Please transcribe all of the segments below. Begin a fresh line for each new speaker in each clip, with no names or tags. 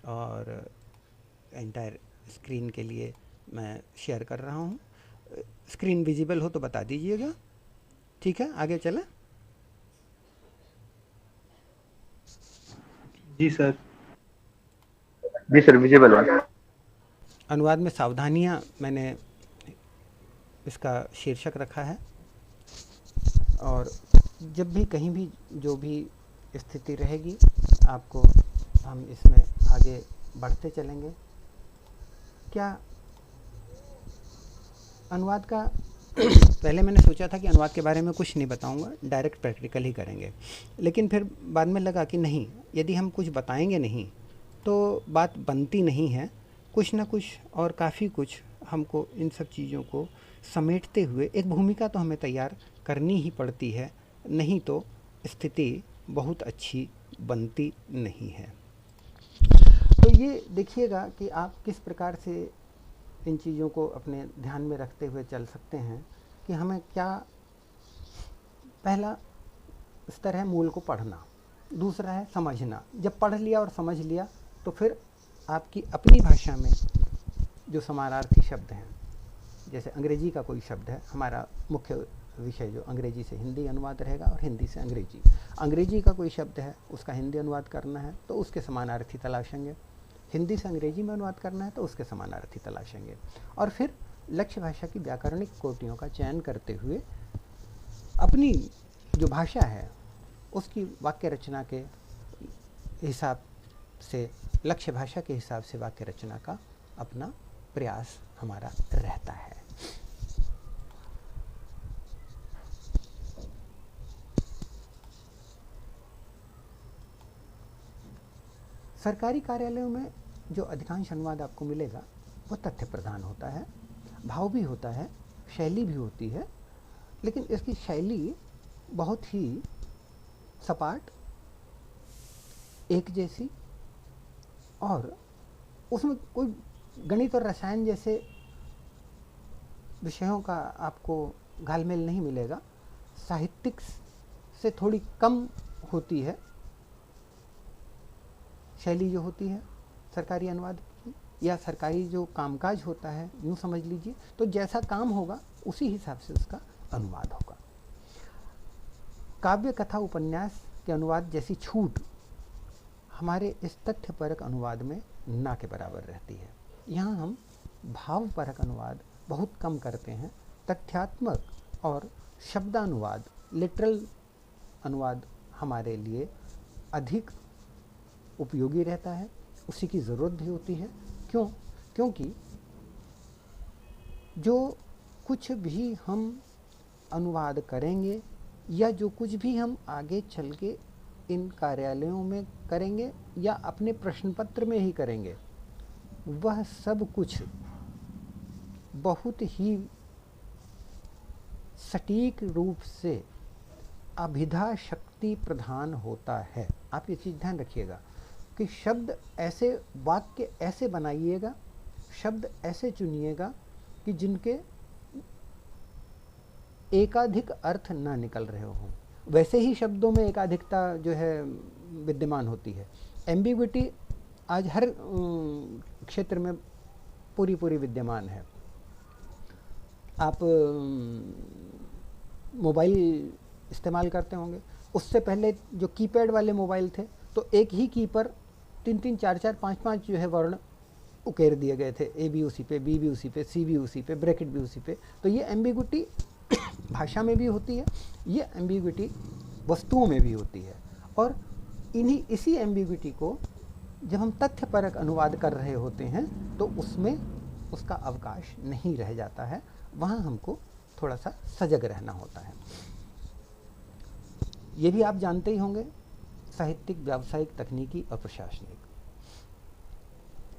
और entire screen के लिए मैं शेयर कर रहा हूँ। स्क्रीन विजिबल हो तो बता दीजिएगा। ठीक है, आगे चलें।
जी सर। जी सर, विजिबल है।
अनुवाद में सावधानियाँ मैंने इसका शीर्षक रखा है, और जब भी कहीं भी जो भी स्थिति रहेगी आपको हम इसमें आगे बढ़ते चलेंगे। क्या अनुवाद का पहले मैंने सोचा था कि अनुवाद के बारे में कुछ नहीं बताऊंगा, डायरेक्ट प्रैक्टिकल ही करेंगे, लेकिन फिर बाद में लगा कि नहीं, यदि हम कुछ बताएंगे नहीं तो बात बनती नहीं है। कुछ ना कुछ और काफ़ी कुछ हमको इन सब चीज़ों को समेटते हुए एक भूमिका तो हमें तैयार करनी ही पड़ती है, नहीं तो स्थिति बहुत अच्छी बनती नहीं है। तो ये देखिएगा कि आप किस प्रकार से इन चीज़ों को अपने ध्यान में रखते हुए चल सकते हैं कि हमें क्या, पहला स्तर है मूल को पढ़ना, दूसरा है समझना। जब पढ़ लिया और समझ लिया तो फिर आपकी अपनी भाषा में जो समानार्थी शब्द हैं, जैसे अंग्रेजी का कोई शब्द है, हमारा मुख्य विषय जो अंग्रेजी से हिंदी अनुवाद रहेगा और हिंदी से अंग्रेजी। अंग्रेजी का कोई शब्द है, उसका हिंदी अनुवाद करना है तो उसके समानार्थी तलाशेंगे। हिंदी से अंग्रेजी में अनुवाद करना है तो उसके समानार्थी तलाशेंगे। और फिर लक्ष्य भाषा की व्याकरणिक कोटियों का चयन करते हुए अपनी जो भाषा है उसकी वाक्य रचना के हिसाब से, लक्ष्य भाषा के हिसाब से वाक्य रचना का अपना प्रयास हमारा रहता है। सरकारी कार्यालयों में जो अधिकांश अनुवाद आपको मिलेगा वो तथ्य प्रधान होता है, भाव भी होता है, शैली भी होती है, लेकिन इसकी शैली बहुत ही सपाट, एक जैसी, और उसमें कोई गणित और रसायन जैसे विषयों का आपको घालमेल नहीं मिलेगा। साहित्यिक से थोड़ी कम होती है शैली जो होती है सरकारी अनुवाद की, या सरकारी जो कामकाज होता है, यूँ समझ लीजिए। तो जैसा काम होगा उसी हिसाब से उसका अनुवाद होगा। काव्य, कथा, उपन्यास के अनुवाद जैसी छूट हमारे इस तथ्यपरक अनुवाद में ना के बराबर रहती है। यहाँ हम भावपरक अनुवाद बहुत कम करते हैं। तथ्यात्मक और शब्दानुवाद, लिटरल अनुवाद हमारे लिए अधिक उपयोगी रहता है, उसी की ज़रूरत भी होती है। क्योंकि जो कुछ भी हम अनुवाद करेंगे या जो कुछ भी हम आगे चल के इन कार्यालयों में करेंगे या अपने प्रश्न पत्र में ही करेंगे, वह सब कुछ बहुत ही सटीक रूप से अभिधा शक्ति प्रधान होता है। आप ये चीज़ ध्यान रखिएगा कि शब्द ऐसे, वाक्य ऐसे बनाइएगा, शब्द ऐसे चुनिएगा कि जिनके एकाधिक अर्थ ना निकल रहे हों। वैसे ही शब्दों में एकाधिकता जो है विद्यमान होती है। एम्बिग्विटी आज हर क्षेत्र में पूरी विद्यमान है। आप मोबाइल इस्तेमाल करते होंगे, उससे पहले जो कीपैड वाले मोबाइल थे तो एक ही की पर 3-3, 4-4, 5-5 जो है वर्ण उकेर दिए गए थे। ए भी उसी पे, बी भी उसी पे, सी भी उसी पे, ब्रैकेट भी उसी पे। तो ये एम्बिग्विटी भाषा में भी होती है, ये एम्बिग्विटी वस्तुओं में भी होती है। और इसी एम्बिग्विटी को जब हम तथ्यपरक अनुवाद कर रहे होते हैं तो उसमें उसका अवकाश नहीं रह जाता है, वहाँ हमको थोड़ा सा सजग रहना होता है। ये भी आप जानते ही होंगे, साहित्यिक, व्यावसायिक, तकनीकी और प्रशासनिक।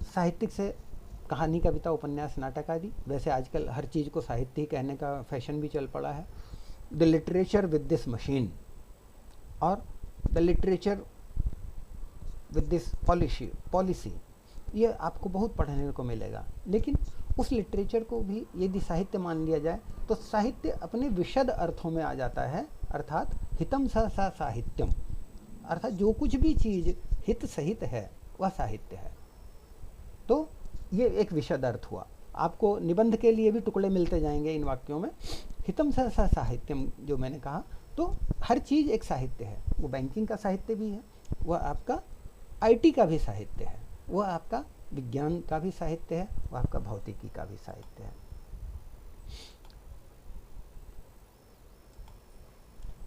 साहित्यिक से कहानी, कविता, उपन्यास, नाटक आदि। वैसे आजकल हर चीज़ को साहित्य कहने का फैशन भी चल पड़ा है। The literature with this machine और the literature with this policy, ये आपको बहुत पढ़ने को मिलेगा। लेकिन उस लिटरेचर को भी यदि साहित्य मान लिया जाए तो साहित्य अपने विशद अर्थों में आ जाता है, अर्थात हितम सा साहित्यम, अर्थात जो कुछ भी चीज़ हित सहित है वह साहित्य है। तो ये एक विशद अर्थ हुआ। आपको निबंध के लिए भी टुकड़े मिलते जाएंगे इन वाक्यों में। हितम सहसा साहित्यम जो मैंने कहा, तो हर चीज़ एक साहित्य है। वो बैंकिंग का साहित्य भी है, वह आपका आईटी का भी साहित्य है, वह आपका विज्ञान का भी साहित्य है, वह आपका भौतिकी का भी साहित्य है।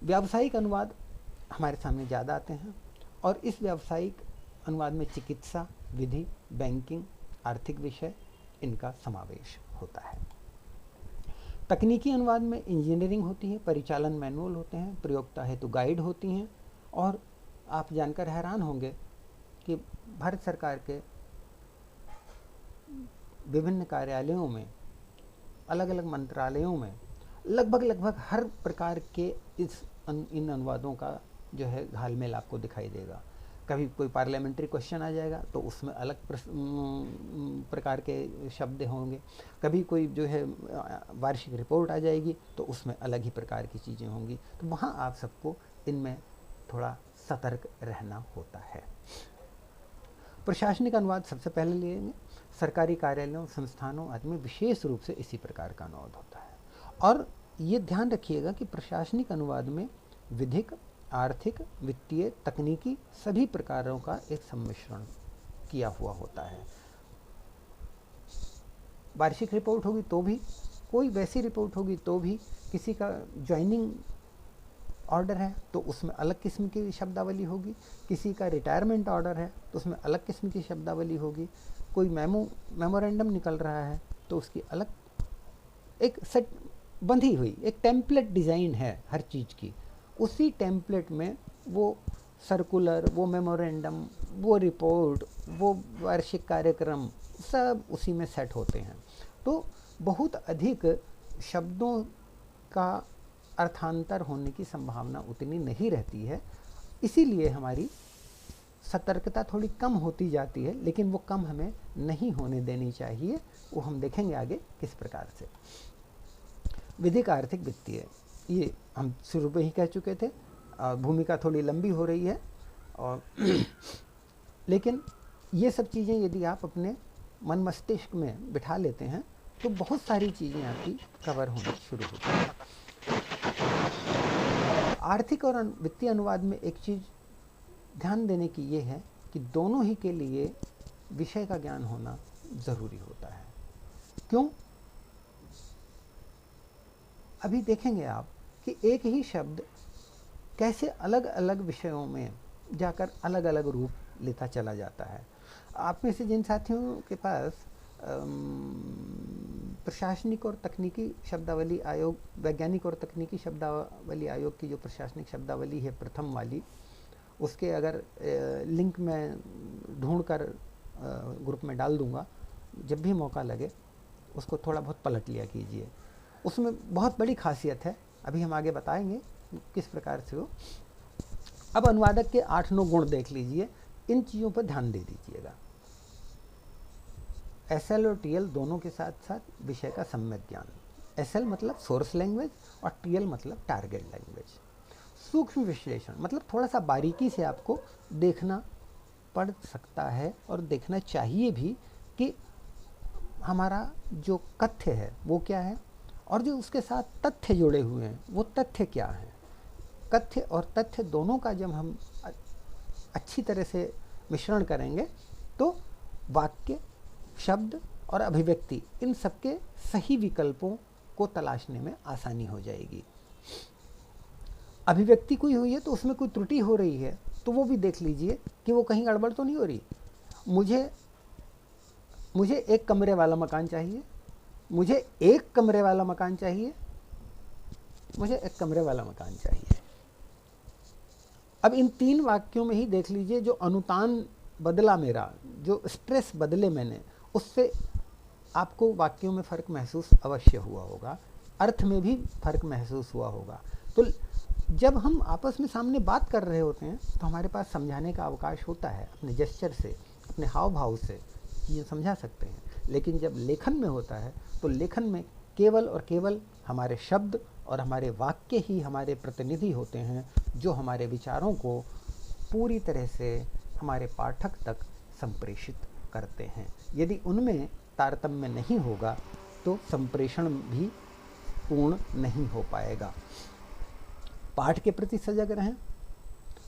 व्यावसायिक अनुवाद हमारे सामने ज़्यादा आते हैं और इस व्यावसायिक अनुवाद में चिकित्सा, विधि, बैंकिंग, आर्थिक विषय इनका समावेश होता है। तकनीकी अनुवाद में इंजीनियरिंग होती है, परिचालन मैनुअल होते हैं, प्रयोक्ता हेतु गाइड होती हैं। और आप जानकर हैरान होंगे कि भारत सरकार के विभिन्न कार्यालयों में, अलग अलग मंत्रालयों में लगभग हर प्रकार के इन अनुवादों का जो है घालमेल आपको दिखाई देगा। कभी कोई पार्लियामेंट्री क्वेश्चन आ जाएगा तो उसमें अलग प्रकार के शब्द होंगे, कभी कोई जो है वार्षिक रिपोर्ट आ जाएगी तो उसमें अलग ही प्रकार की चीज़ें होंगी। तो वहाँ आप सबको इनमें थोड़ा सतर्क रहना होता है। प्रशासनिक अनुवाद सबसे पहले लेंगे। सरकारी कार्यालयों, संस्थानों आदि में विशेष रूप से इसी प्रकार का अनुवाद होता है। और ये ध्यान रखिएगा कि प्रशासनिक अनुवाद में विधिक, आर्थिक, वित्तीय, तकनीकी सभी प्रकारों का एक सम्मिश्रण किया हुआ होता है। वार्षिक रिपोर्ट होगी तो भी, कोई वैसी रिपोर्ट होगी तो भी, किसी का ज्वाइनिंग ऑर्डर है तो उसमें अलग किस्म की शब्दावली होगी, किसी का रिटायरमेंट ऑर्डर है तो उसमें अलग किस्म की शब्दावली होगी, कोई मेमोरेंडम निकल रहा है तो उसकी अलग एक सेट बंधी हुई एक टेम्पलेट डिज़ाइन है हर चीज़ की। उसी टेम्पलेट में वो सर्कुलर, वो मेमोरेंडम, वो रिपोर्ट, वो वार्षिक कार्यक्रम सब उसी में सेट होते हैं। तो बहुत अधिक शब्दों का अर्थांतर होने की संभावना उतनी नहीं रहती है, इसीलिए हमारी सतर्कता थोड़ी कम होती जाती है, लेकिन वो कम हमें नहीं होने देनी चाहिए। वो हम देखेंगे आगे किस प्रकार से। विधिक, आर्थिक, वित्तीय, ये हम शुरू में ही कह चुके थे। भूमिका थोड़ी लंबी हो रही है और लेकिन ये सब चीज़ें यदि आप अपने मन मस्तिष्क में बिठा लेते हैं तो बहुत सारी चीज़ें आपकी कवर होनी शुरू होती हैं। आर्थिक और वित्तीय अनुवाद में एक चीज़ ध्यान देने की ये है कि दोनों ही के लिए विषय का ज्ञान होना ज़रूरी होता है। क्यों? अभी देखेंगे आप कि एक ही शब्द कैसे अलग अलग विषयों में जाकर अलग अलग रूप लेता चला जाता है। आप में से जिन साथियों के पास प्रशासनिक और तकनीकी शब्दावली आयोग, वैज्ञानिक और तकनीकी शब्दावली आयोग की जो प्रशासनिक शब्दावली है प्रथम वाली, उसके अगर लिंक मैं ढूंढकर ग्रुप में डाल दूंगा, जब भी मौका लगे उसको थोड़ा बहुत पलट लिया कीजिए। उसमें बहुत बड़ी खासियत है, अभी हम आगे बताएंगे किस प्रकार से हो। अब अनुवादक के 8-9 गुण देख लीजिए, इन चीज़ों पर ध्यान दे दीजिएगा। एसएल और टीएल दोनों के साथ साथ विषय का सम्यक ज्ञान। एसएल मतलब सोर्स लैंग्वेज और टीएल मतलब टारगेट लैंग्वेज। सूक्ष्म विश्लेषण मतलब थोड़ा सा बारीकी से आपको देखना पड़ सकता है और देखना चाहिए भी कि हमारा जो कथ्य है वो क्या है और जो उसके साथ तथ्य जुड़े हुए हैं वो तथ्य क्या हैं। कथ्य और तथ्य दोनों का जब हम अच्छी तरह से मिश्रण करेंगे तो वाक्य, शब्द और अभिव्यक्ति इन सबके सही विकल्पों को तलाशने में आसानी हो जाएगी। अभिव्यक्ति कोई हुई है तो उसमें कोई त्रुटि हो रही है तो वो भी देख लीजिए कि वो कहीं गड़बड़ तो नहीं हो रही। मुझे एक कमरे वाला मकान चाहिए, मुझे एक कमरे वाला मकान चाहिए, मुझे एक कमरे वाला मकान चाहिए। अब इन 3 वाक्यों में ही देख लीजिए, जो अनुतान बदला मेरा, जो स्ट्रेस बदले मैंने, उससे आपको वाक्यों में फ़र्क महसूस अवश्य हुआ होगा, अर्थ में भी फ़र्क महसूस हुआ होगा। तो जब हम आपस में सामने बात कर रहे होते हैं तो हमारे पास समझाने का अवकाश होता है, अपने जेस्चर से, अपने हाव भाव से चीज़ें समझा सकते हैं। लेकिन जब लेखन में होता है तो लेखन में केवल और केवल हमारे शब्द और हमारे वाक्य ही हमारे प्रतिनिधि होते हैं, जो हमारे विचारों को पूरी तरह से हमारे पाठक तक संप्रेषित करते हैं। यदि उनमें तारतम्य नहीं होगा तो संप्रेषण भी पूर्ण नहीं हो पाएगा। पाठ के प्रति सजग रहें।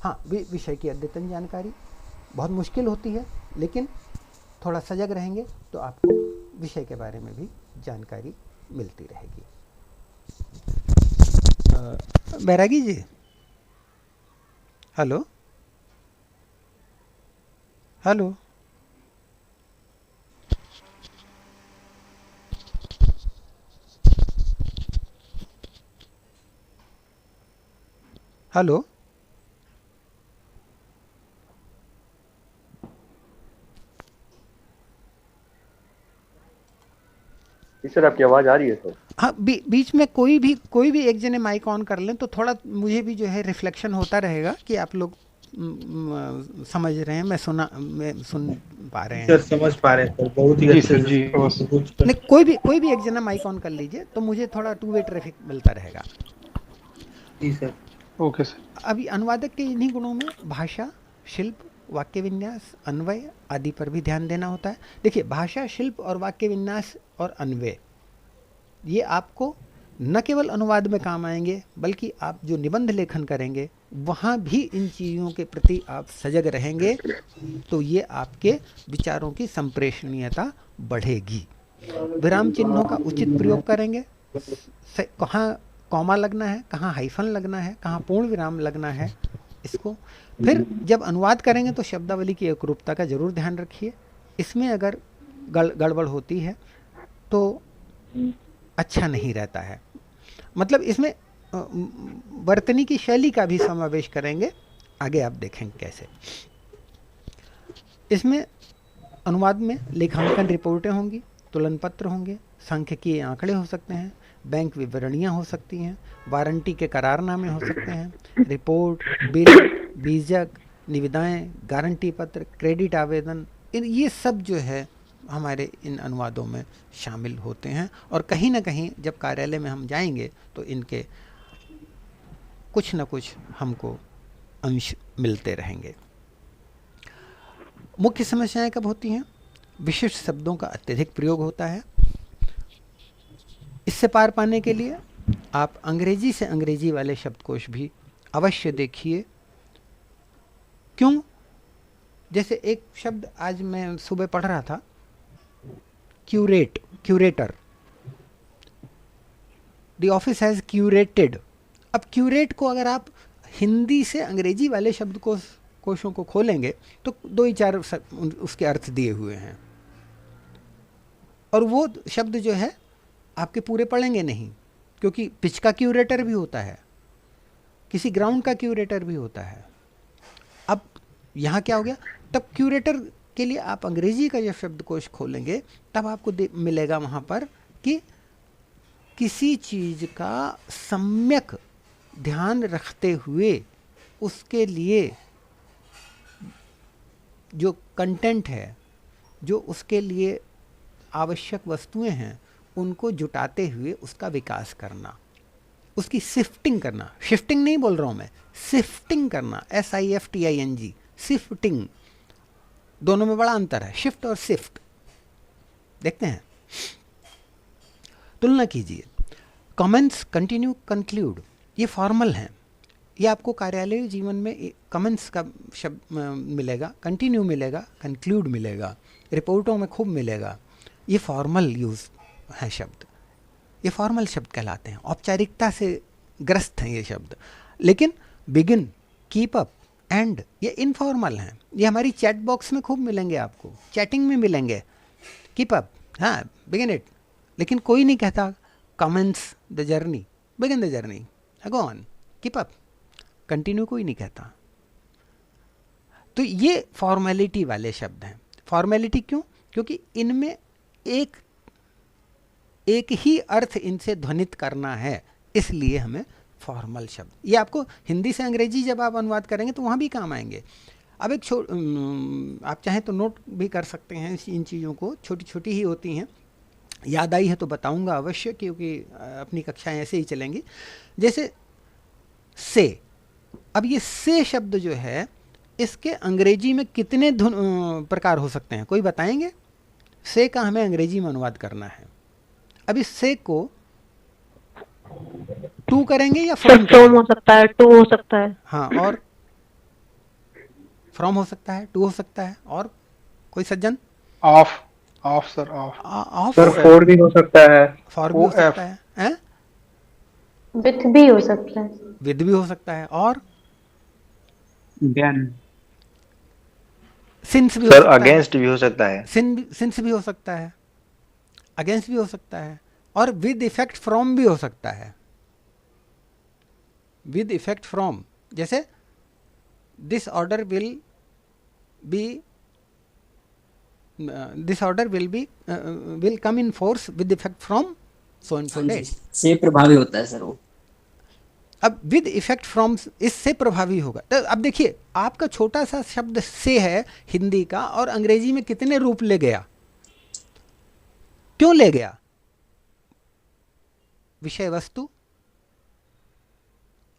हाँ, विषय की अद्यतन जानकारी बहुत मुश्किल होती है, लेकिन थोड़ा सजग रहेंगे तो आपको विषय के बारे में भी जानकारी मिलती रहेगी। बैरागी जी, हेलो हेलो, हेलो,
सर आपकी आवाज आ रही है सर?
हाँ, बीच में कोई भी एक जने माइक ऑन कर लें तो थोड़ा मुझे भी जो है रिफ्लेक्शन होता रहेगा कि आप लोग समझ रहे हैं, मैं सुन पा रहे हैं।
सर समझ पा रहे हैं सर, बहुत ही अच्छे से।
नहीं, कोई भी एक जना माइक ऑन कर लीजिए तो मुझे थोड़ा टू वे ट्रैफिक मिलता रहेगा।
जी सर।
Okay sir.
अभी अनुवादक के इन्हीं गुणों में भाषा, शिल्प, वाक्य विन्यास, अन्वय आदि पर भी ध्यान देना होता है। देखिए, भाषा, शिल्प और वाक्य विन्यास और अन्वय ये आपको न केवल अनुवाद में काम आएंगे, बल्कि आप जो निबंध लेखन करेंगे वहाँ भी इन चीज़ों के प्रति आप सजग रहेंगे तो ये आपके विचारों की संप्रेषणीयता बढ़ेगी। विराम चिन्हों का उचित प्रयोग करेंगे, कहाँ कॉमा लगना है, कहाँ हाइफन लगना है, कहाँ पूर्ण विराम लगना है, इसको फिर जब अनुवाद करेंगे तो शब्दावली की एकरूपता का जरूर ध्यान रखिए। इसमें अगर गड़बड़ होती है तो अच्छा नहीं रहता है। मतलब इसमें वर्तनी की शैली का भी समावेश करेंगे, आगे आप देखेंगे कैसे। इसमें अनुवाद में लेखांकन रिपोर्टें होंगी, तुलन पत्र होंगे, सांख्यिकीय आंकड़े हो सकते हैं, बैंक विवरणियाँ हो सकती हैं, वारंटी के करारनामे हो सकते हैं, रिपोर्ट, बिल, बीजक, निविदाएं, गारंटी पत्र, क्रेडिट आवेदन, ये सब जो है हमारे इन अनुवादों में शामिल होते हैं। और कहीं ना कहीं जब कार्यालय में हम जाएंगे तो इनके कुछ न कुछ हमको अंश मिलते रहेंगे। मुख्य समस्याएं कब होती हैं? विशिष्ट शब्दों का अत्यधिक प्रयोग होता है। इससे पार पाने के लिए आप अंग्रेजी से अंग्रेजी वाले शब्दकोश भी अवश्य देखिए। क्यों? जैसे एक शब्द आज मैं सुबह पढ़ रहा था, curator, the office has curated. अब क्यूरेट को अगर आप हिंदी से अंग्रेजी वाले शब्द कोशों को खोलेंगे तो 2 ही 4 उसके अर्थ दिए हुए हैं, और वो शब्द जो है आपके पूरे पढ़ेंगे नहीं, क्योंकि पिच का क्यूरेटर भी होता है, किसी ग्राउंड का क्यूरेटर भी होता है। अब यहाँ क्या हो गया, तब क्यूरेटर के लिए आप अंग्रेजी का जब शब्दकोश खोलेंगे तब आपको मिलेगा वहाँ पर कि किसी चीज़ का सम्यक ध्यान रखते हुए उसके लिए जो कंटेंट है, जो उसके लिए आवश्यक वस्तुएं हैं, उनको जुटाते हुए उसका विकास करना, उसकी सिफ्टिंग करना। शिफ्टिंग नहीं बोल रहा हूँ मैं, सिफ्टिंग करना, SIFTING, सिफ्टिंग। दोनों में बड़ा अंतर है, शिफ्ट और सिफ्ट। देखते हैं, तुलना कीजिए। कमेंट्स, कंटिन्यू, कंक्लूड, ये फॉर्मल हैं। ये आपको कार्यालय जीवन में कमेंट्स का शब्द मिलेगा, कंटिन्यू मिलेगा, कंक्लूड मिलेगा, रिपोर्टों में खूब मिलेगा। ये फॉर्मल यूज़ है शब्द, ये फॉर्मल शब्द कहलाते हैं, औपचारिकता से ग्रस्त हैं ये शब्द। लेकिन बिगिन, कीप अप, एंड, ये इनफॉर्मल हैं। ये हमारी चैट बॉक्स में खूब मिलेंगे, आपको चैटिंग में मिलेंगे। कीप अप, हाँ, बिगिन इट, लेकिन कोई नहीं कहता comments the journey, begin the journey, go on, keep up, continue कोई नहीं कहता। तो ये फॉर्मेलिटी वाले शब्द हैं। फॉर्मेलिटी क्यों? क्योंकि इनमें एक ही अर्थ इनसे ध्वनित करना है, इसलिए हमें फॉर्मल शब्द। ये आपको हिंदी से अंग्रेजी जब आप अनुवाद करेंगे तो वहाँ भी काम आएंगे। अब एक आप चाहें तो नोट भी कर सकते हैं इन चीज़ों को, छोटी छोटी ही होती हैं, याद आई है तो बताऊंगा अवश्य, क्योंकि अपनी कक्षाएं ऐसे ही चलेंगी। जैसे से, अब ये से शब्द जो है इसके अंग्रेजी में कितने प्रकार हो सकते हैं, कोई बताएंगे? से का हमें अंग्रेजी में अनुवाद करना है। अब इस से को टू करेंगे या
सर
फ्रॉम
फ्रॉम
करेंगे?
हो सकता है, टू हो सकता है।
हाँ, और फ्रॉम हो सकता है, टू हो सकता है, और कोई सज्जन?
Of of sir of
of,
sir four भी हो सकता है।
फॉर भी हो
OF
सकता है, हैं?
विथ भी हो सकता है।
विद भी हो सकता है, और
देन
सिंस भी हो
सर
सकता है,
अगेंस्ट भी हो सकता है।
सिंस भी हो सकता है, अगेंस्ट भी हो सकता है, और विद इफेक्ट फ्रॉम भी हो सकता है। विद इफेक्ट फ्रॉम, जैसे this order will be, this order will come in force with effect from so and so date.
से प्रभावी होता है सर वो।
अब विद इफेक्ट फ्रॉम इससे प्रभावी होगा। तो अब देखिए, आपका छोटा सा शब्द से है हिंदी का, और अंग्रेजी में कितने रूप ले गया? क्यों ले गया? विषय वस्तु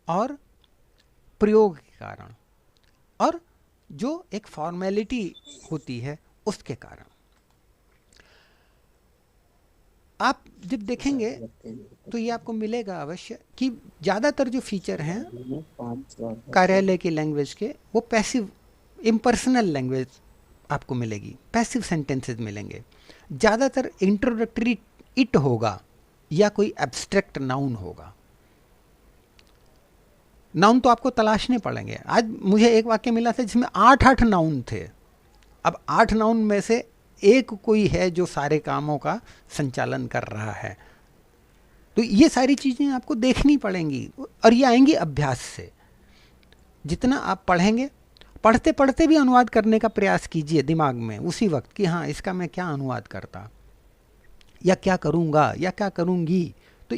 और प्रयोग के कारण, और जो एक फॉर्मेलिटी होती है उसके कारण। आप जब देखेंगे तो ये आपको मिलेगा अवश्य कि ज़्यादातर जो फीचर हैं कार्यालय की लैंग्वेज के, वो पैसिव इम्पर्सनल लैंग्वेज आपको मिलेगी, पैसिव सेंटेंसेस मिलेंगे। ज़्यादातर इंट्रोडक्टरी इट होगा या कोई एब्स्ट्रैक्ट नाउन होगा। नाउन तो आपको तलाशने पड़ेंगे। आज मुझे एक वाक्य मिला था जिसमें 8 नाउन थे। अब 8 नाउन में से एक कोई है जो सारे कामों का संचालन कर रहा है। तो ये सारी चीज़ें आपको देखनी पड़ेंगी, और ये आएंगी अभ्यास से। जितना आप पढ़ेंगे, पढ़ते पढ़ते भी अनुवाद करने का प्रयास कीजिए दिमाग में उसी वक्त कि हाँ, इसका मैं क्या अनुवाद करता, या क्या करूँगा, या क्या करूँगी। तो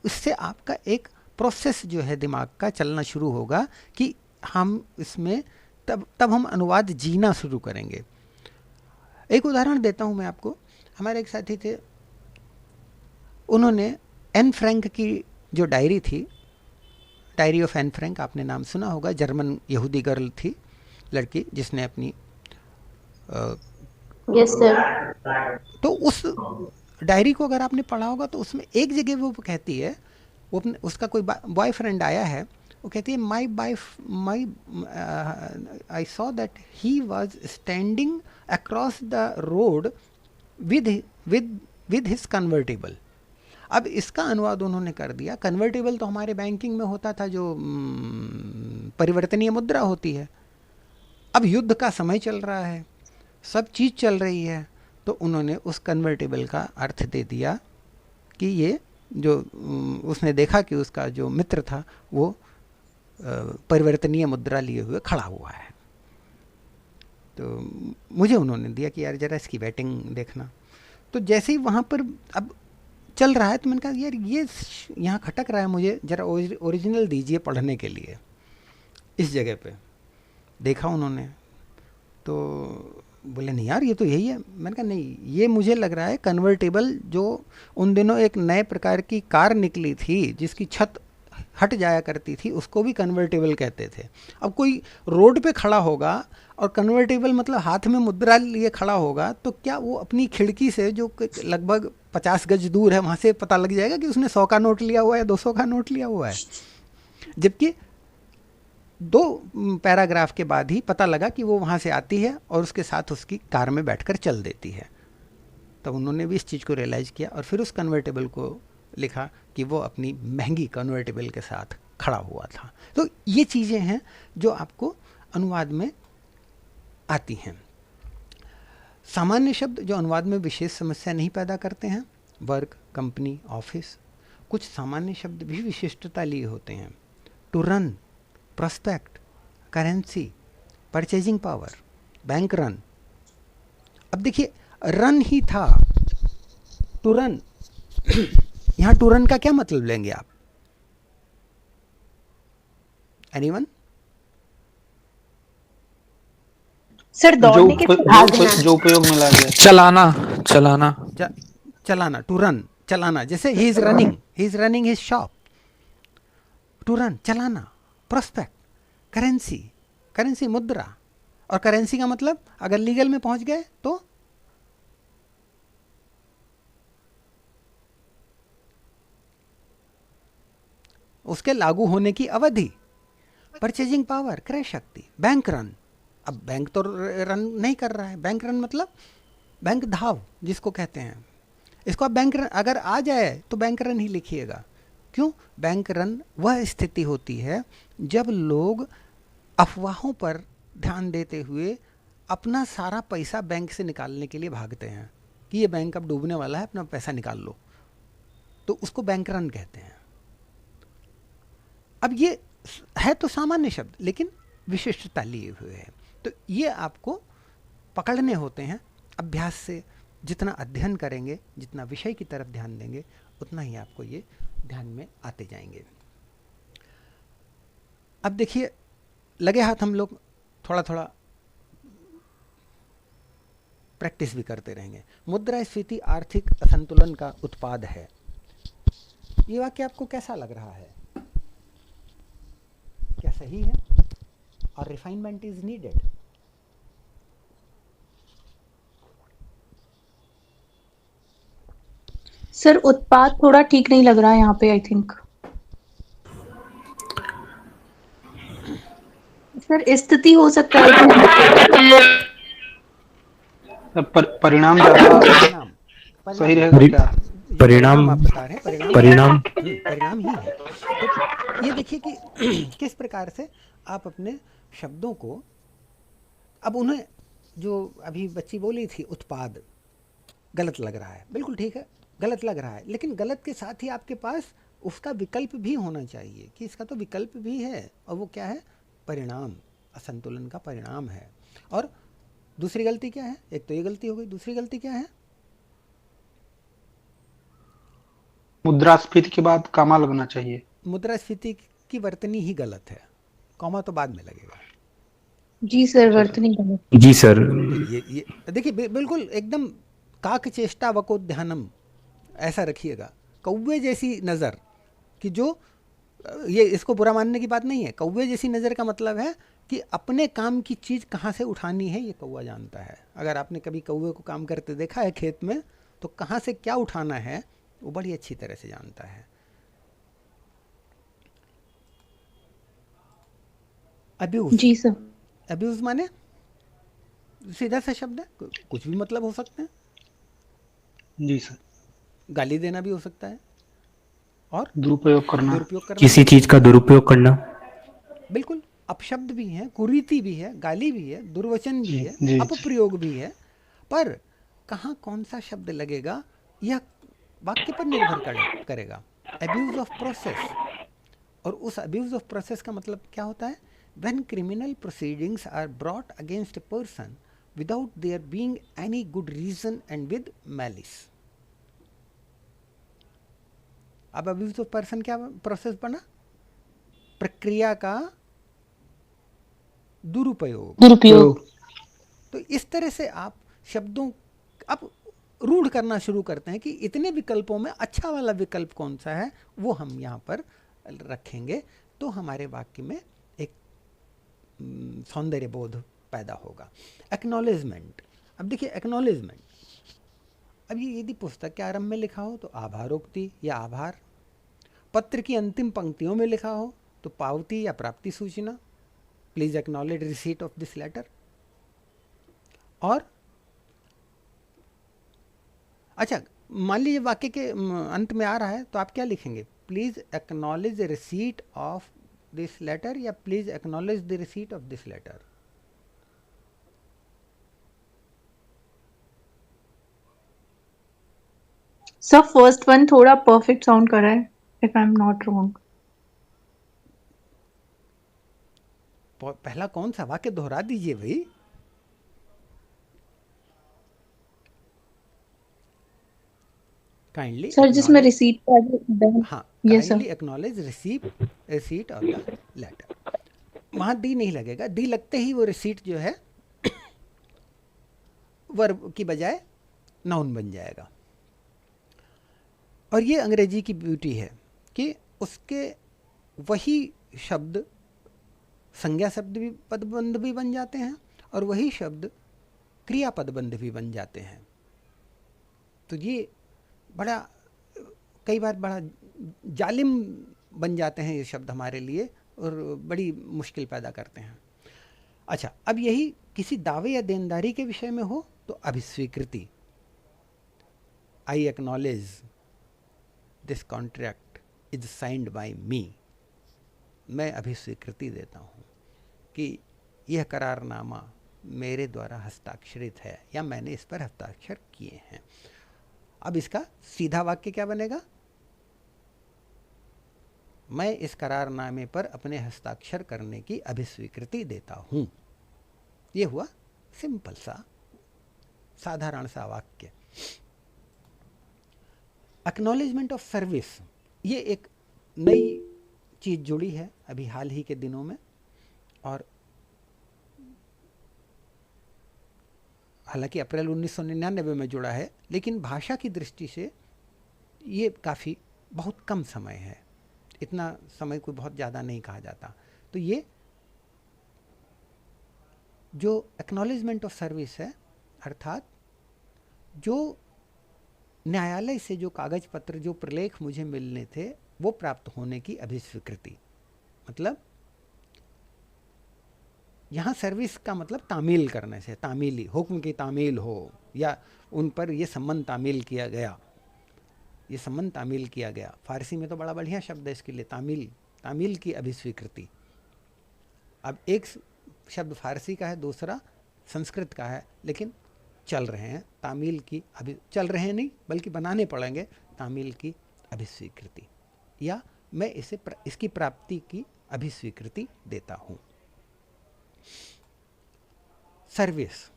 इससे आपका एक प्रोसेस जो है दिमाग का चलना शुरू होगा कि हम इसमें तब हम अनुवाद जीना शुरू करेंगे। एक उदाहरण देता हूँ मैं आपको। हमारे एक साथी थे, उन्होंने एन फ्रैंक की जो डायरी थी, डायरी ऑफ एन फ्रैंक, आपने नाम सुना होगा। जर्मन यहूदी गर्ल थी, लड़की, जिसने अपनी
यस सर।
तो उस डायरी को अगर आपने पढ़ा होगा तो उसमें एक जगह वो कहती है, वो अपने उसका कोई बॉयफ्रेंड आया है, वो कहती है I saw that he was standing across the road with his convertible. अब इसका अनुवाद उन्होंने कर दिया। कन्वर्टेबल तो हमारे बैंकिंग में होता था, जो परिवर्तनीय मुद्रा होती है। अब युद्ध का समय चल रहा है, सब चीज़ चल रही है, तो उन्होंने उस कन्वर्टेबल का अर्थ दे दिया कि ये जो उसने देखा कि उसका जो मित्र था वो परिवर्तनीय मुद्रा लिए हुए खड़ा हुआ है। तो मुझे उन्होंने दिया कि यार ज़रा इसकी बैटिंग देखना। तो जैसे ही वहाँ पर अब चल रहा है तो मैंने कहा यार ये यहाँ खटक रहा है, मुझे ज़रा ओरिजिनल दीजिए पढ़ने के लिए। इस जगह पे देखा उन्होंने, तो बोले नहीं यार ये तो यही है। मैंने कहा नहीं, ये मुझे लग रहा है कन्वर्टेबल, जो उन दिनों एक नए प्रकार की कार निकली थी जिसकी छत हट जाया करती थी, उसको भी कन्वर्टेबल कहते थे। अब कोई रोड पे खड़ा होगा और कन्वर्टेबल मतलब हाथ में मुद्रा लिए खड़ा होगा, तो क्या वो अपनी खिड़की से जो लगभग 50 गज दूर है वहाँ से पता लग जाएगा कि उसने 100 का नोट लिया हुआ है, 200 का नोट लिया हुआ है? जबकि 2 पैराग्राफ के बाद ही पता लगा कि वो वहाँ से आती है और उसके साथ उसकी कार में बैठकर चल देती है। तब उन्होंने भी इस चीज़ को रियलाइज़ किया और फिर उस कन्वर्टेबल को लिखा कि वो अपनी महंगी कन्वर्टेबल के साथ खड़ा हुआ था। तो ये चीज़ें हैं जो आपको अनुवाद में आती हैं। सामान्य शब्द जो अनुवाद में विशेष समस्या नहीं पैदा करते हैं, वर्क, कंपनी, ऑफिस। कुछ सामान्य शब्द भी विशिष्टता लिए होते हैं। To run, prospect, currency, purchasing power, bank run. अब देखिए रन ही था, टू रन यहाँ टू रन का क्या मतलब लेंगे आप? एनीवन?
सर दौड़ने के भागना,
जो उपयोग में ला गया।
चलाना, टू रन, चलाना। जैसे ही is running his shop. To run, चलाना। प्रोस्पेक्ट, करेंसी, करेंसी मुद्रा, और करेंसी का मतलब अगर लीगल में पहुंच गए तो उसके लागू होने की अवधि, परचेजिंग पावर, क्रय शक्ति, बैंक रन। अब बैंक तो रन नहीं कर रहा है, बैंक रन मतलब बैंक धाव जिसको कहते हैं, इसको आप बैंक रन अगर आ जाए तो बैंक रन ही लिखिएगा। क्यों? बैंक रन वह स्थिति होती है जब लोग अफवाहों पर ध्यान देते हुए अपना सारा पैसा बैंक से निकालने के लिए भागते हैं कि ये बैंक अब डूबने वाला है, अपना पैसा निकाल लो, तो उसको बैंक रन कहते हैं। अब ये है तो सामान्य शब्द, लेकिन विशिष्टता लिए हुए है, तो ये आपको पकड़ने होते हैं अभ्यास से। जितना अध्ययन करेंगे, जितना विषय की तरफ ध्यान देंगे, उतना ही आपको ये ध्यान में आते जाएंगे। अब देखिए, लगे हाथ हम लोग थोड़ा थोड़ा प्रैक्टिस भी करते रहेंगे। मुद्रास्फीति आर्थिक असंतुलन का उत्पाद है। ये वाक्य आपको कैसा लग रहा है? क्या सही है? और रिफाइनमेंट इज नीडेड।
सर उत्पाद थोड़ा ठीक नहीं लग रहा है यहाँ पे, आई थिंक। सर स्थिति हो सकता है।
परिणाम ज्यादा
परिणाम
सही रहेगा क्या?
परिणाम आप बता रहे हैं, परिणाम परिणाम ही है। तो ये देखिए कि किस प्रकार से आप अपने शब्दों को, अब उन्हें जो अभी बच्ची बोली थी उत्पाद, गलत लग रहा है, बिल्कुल ठीक है, गलत लग रहा है, लेकिन गलत के साथ ही आपके पास उसका विकल्प भी होना चाहिए कि इसका तो विकल्प भी है, और वो क्या है? परिणाम, असंतुलन का परिणाम है। और दूसरी गलती क्या है? एक तो ये गलती हो गई, दूसरी गलती क्या है?
मुद्रास्फीति के बाद कॉमा लगना चाहिए।
मुद्रास्फीति की वर्तनी ही गलत है, कॉमा तो बाद में लगेगा।
जी सर, वर्तनी गलत।
जी सर।
ये देखिए, बिल्कुल एकदम काक चेष्टा वकोध्यानम ऐसा रखिएगा, कौवे जैसी नज़र, कि जो ये इसको बुरा मानने की बात नहीं है। कौवे जैसी नज़र का मतलब है कि अपने काम की चीज़ कहाँ से उठानी है ये कौवा जानता है। अगर आपने कभी कौवे को काम करते देखा है खेत में, तो कहाँ से क्या उठाना है वो बड़ी अच्छी तरह से जानता है। अब्यूज,
जी सर।
अब्यूज माने सीधा सा शब्द है, कुछ भी मतलब हो सकते हैं।
जी सर।
गाली देना भी हो सकता है, और
दुरुपयोग करना,
किसी चीज का दुरुपयोग करना।
बिल्कुल, अपशब्द भी है, कुरीति भी है, गाली भी है, दुर्वचन भी है,
जी।
अपप्रयोग भी है, पर कहाँ कौन सा शब्द लगेगा यह वाक्य पर निर्भर करेगा। अब्यूज ऑफ प्रोसेस, और उस अब्यूज ऑफ प्रोसेस का मतलब क्या होता है? When criminal proceedings are brought against a person without there being any good reason and with malice. अब अब्यूज ऑफ पर्सन क्या प्रोसेस बना? प्रक्रिया का दुरुपयोग। तो इस तरह से आप शब्दों अब रूढ़ करना शुरू करते हैं कि इतने विकल्पों में अच्छा वाला विकल्प कौन सा है, वो हम यहाँ पर रखेंगे, तो हमारे वाक्य में एक सौंदर्य बोध पैदा होगा। एक्नॉलेजमेंट, अब देखिए एक्नॉलेजमेंट, अब ये यदि पुस्तक के आरंभ में लिखा हो तो आभारोक्ति या आभार, पत्र की अंतिम पंक्तियों में लिखा हो तो पावती या प्राप्ति सूचना, please acknowledge receipt of this letter. और अच्छा, मान लीजिए वाक्य के अंत में आ रहा है तो आप क्या लिखेंगे? Please acknowledge the receipt of this letter, या please acknowledge the receipt of this letter.
Sir first one थोड़ा परफेक्ट साउंड कर रहा है, if I am not wrong.
पहला कौन सा वाक्य दोहरा दीजिए भाई। काइंडली
सर जिसमें रिसीट
हाँ,
yes
kindly acknowledge receipt of the letter. वहाँ डी नहीं लगेगा, डी लगते ही वो रिसीट जो है वर्ब की बजाय नाउन बन जाएगा। और ये अंग्रेजी की ब्यूटी है कि उसके वही शब्द संज्ञा शब्द भी पदबंध भी बन जाते हैं और वही शब्द क्रिया पदबंध भी बन जाते हैं। तो ये बड़ा कई बार बड़ा जालिम बन जाते हैं ये शब्द हमारे लिए और बड़ी मुश्किल पैदा करते हैं। अच्छा, अब यही किसी दावे या देनदारी के विषय में हो तो अभिस्वीकृति, I acknowledge this contract is signed by me, मैं अभिस्वीकृति देता हूँ कि यह करारनामा मेरे द्वारा हस्ताक्षरित है या मैंने इस पर हस्ताक्षर किए हैं। अब इसका सीधा वाक्य क्या बनेगा? मैं इस करारनामे पर अपने हस्ताक्षर करने की अभिस्वीकृति देता हूं। ये हुआ सिंपल सा साधारण सा वाक्य। एक्नॉलेजमेंट ऑफ सर्विस, ये एक नई चीज जुड़ी है अभी हाल ही के दिनों में, और हालांकि अप्रैल 1999 में जुड़ा है, लेकिन भाषा की दृष्टि से ये काफ़ी बहुत कम समय है, इतना समय कोई बहुत ज़्यादा नहीं कहा जाता। तो ये जो एक्नॉलेजमेंट ऑफ सर्विस है, अर्थात जो न्यायालय से जो कागज पत्र, जो प्रलेख मुझे मिलने थे वो प्राप्त होने की अभिस्वीकृति, मतलब यहाँ सर्विस का मतलब तामील करने से, तामीली हुक्म की तामील हो या उन पर ये सम्मन तामील किया गया, ये सम्मन तामील किया गया। फारसी में तो बड़ा बढ़िया शब्द है इसके लिए, तामील, तामील की अभिस्वीकृति। अब एक शब्द फारसी का है, दूसरा संस्कृत का है, लेकिन चल रहे हैं तामील की चल रहे हैं नहीं बल्कि बनाने पड़ेंगे तामील की अभिस्वीकृति, या मैं इसे इसकी प्राप्ति की अभिस्वीकृति देता हूँ। सर्विस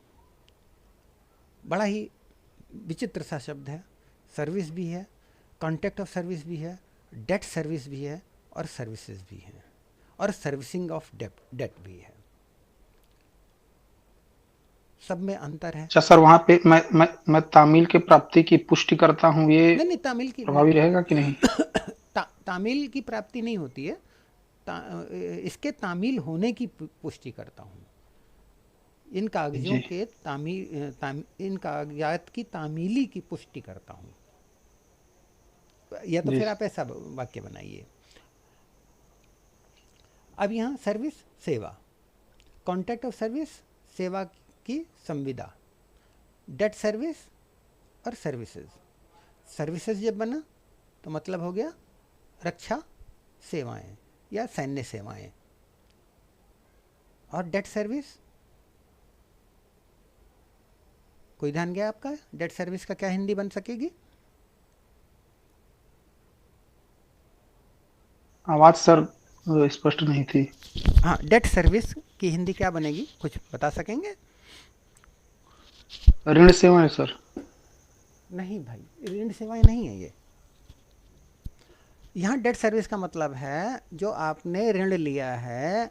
बड़ा ही विचित्र सा शब्द है। सर्विस भी है, कॉन्ट्रैक्ट ऑफ सर्विस भी है, डेट सर्विस भी है और सर्विसेज भी हैं, और सर्विसिंग ऑफ डेट भी है। सब में अंतर है।
अच्छा सर, वहाँ पे मैं तामील के प्राप्ति की पुष्टि करता हूँ, ये
नहीं, तामील की
प्रभावी रहेगा कि नहीं?
तामील की प्राप्ति नहीं होती है, इसके तामील होने की पुष्टि करता हूँ। इन कागजों के इन कागजात की तामीली की पुष्टि करता हूँ, या तो फिर आप ऐसा वाक्य बनाइए। अब यहाँ सर्विस सेवा, कॉन्ट्रैक्ट ऑफ सर्विस सेवा की संविदा, डेट सर्विस और सर्विसेज। सर्विसेज जब बना तो मतलब हो गया रक्षा सेवाएं या सैन्य सेवाएं, और डेट सर्विस, कोई ध्यान गया आपका? डेट सर्विस का क्या हिंदी बन सकेगी?
आवाज सर स्पष्ट नहीं थी।
हाँ, डेट सर्विस की हिंदी क्या बनेगी, कुछ बता सकेंगे?
ऋण सेवाएं सर।
नहीं भाई, ऋण सेवाएं नहीं है ये। यहाँ डेट सर्विस का मतलब है जो आपने ऋण लिया है